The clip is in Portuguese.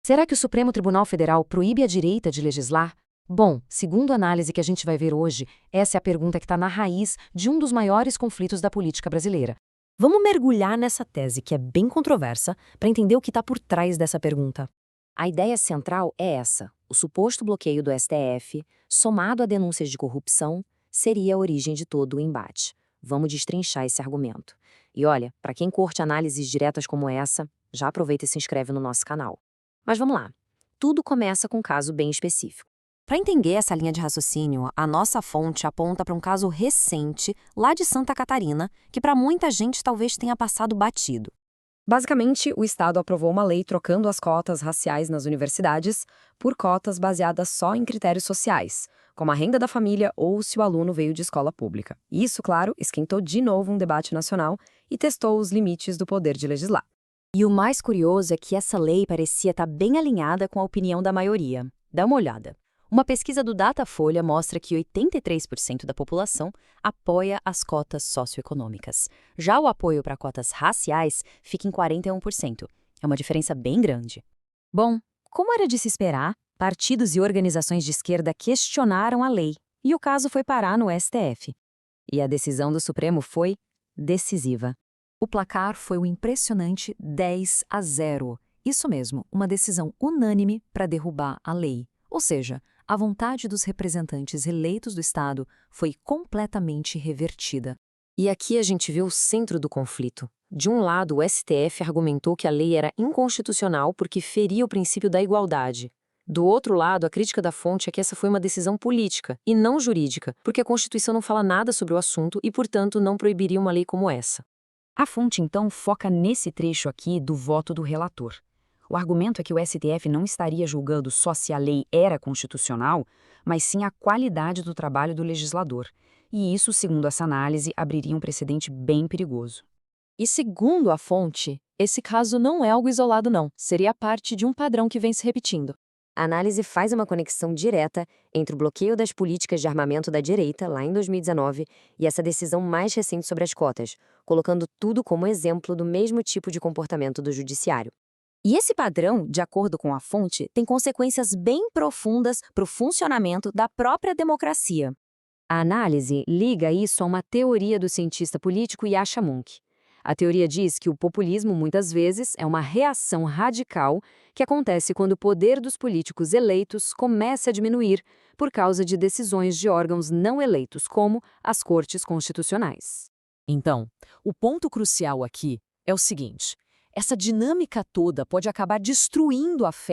Será que o Supremo Tribunal Federal proíbe a direita de legislar? Bom, segundo a análise que a gente vai ver hoje, essa é a pergunta que está na raiz de um dos maiores conflitos da política brasileira. Vamos mergulhar nessa tese, que é bem controversa, para entender o que está por trás dessa pergunta. A ideia central é essa: o suposto bloqueio do STF, somado a denúncias de corrupção, seria a origem de todo o embate. Vamos destrinchar esse argumento. E olha, para quem curte análises diretas como essa, já aproveita e se inscreve no nosso canal. Mas vamos lá. Tudo começa com um caso bem específico. Para entender essa linha de raciocínio, a nossa fonte aponta para um caso recente, lá de Santa Catarina, que para muita gente talvez tenha passado batido. Basicamente, o Estado aprovou uma lei trocando as cotas raciais nas universidades por cotas baseadas só em critérios sociais, como a renda da família ou se o aluno veio de escola pública. Isso, claro, esquentou de novo um debate nacional e testou os limites do poder de legislar. E o mais curioso é que essa lei parecia estar bem alinhada com a opinião da maioria. Dá uma olhada. Uma pesquisa do Datafolha mostra que 83% da população apoia as cotas socioeconômicas. Já o apoio para cotas raciais fica em 41%. É uma diferença bem grande. Bom, como era de se esperar, partidos e organizações de esquerda questionaram a lei, e o caso foi parar no STF. E a decisão do Supremo foi decisiva. O placar foi um impressionante 10-0. Isso mesmo, uma decisão unânime para derrubar a lei. Ou seja, a vontade dos representantes eleitos do Estado foi completamente revertida. E aqui a gente vê o centro do conflito. De um lado, o STF argumentou que a lei era inconstitucional porque feria o princípio da igualdade. Do outro lado, a crítica da fonte é que essa foi uma decisão política e não jurídica, porque a Constituição não fala nada sobre o assunto e, portanto, não proibiria uma lei como essa. A fonte, então, foca nesse trecho aqui do voto do relator. O argumento é que o STF não estaria julgando só se a lei era constitucional, mas sim a qualidade do trabalho do legislador. E isso, segundo essa análise, abriria um precedente bem perigoso. E segundo a fonte, esse caso não é algo isolado não, seria parte de um padrão que vem se repetindo. A análise faz uma conexão direta entre o bloqueio das políticas de armamento da direita, lá em 2019, e essa decisão mais recente sobre as cotas, colocando tudo como exemplo do mesmo tipo de comportamento do judiciário. E esse padrão, de acordo com a fonte, tem consequências bem profundas para o funcionamento da própria democracia. A análise liga isso a uma teoria do cientista político Yascha Mounk. A teoria diz que o populismo, muitas vezes, é uma reação radical que acontece quando o poder dos políticos eleitos começa a diminuir por causa de decisões de órgãos não eleitos, como as cortes constitucionais. Então, o ponto crucial aqui é o seguinte: essa dinâmica toda pode acabar destruindo a fé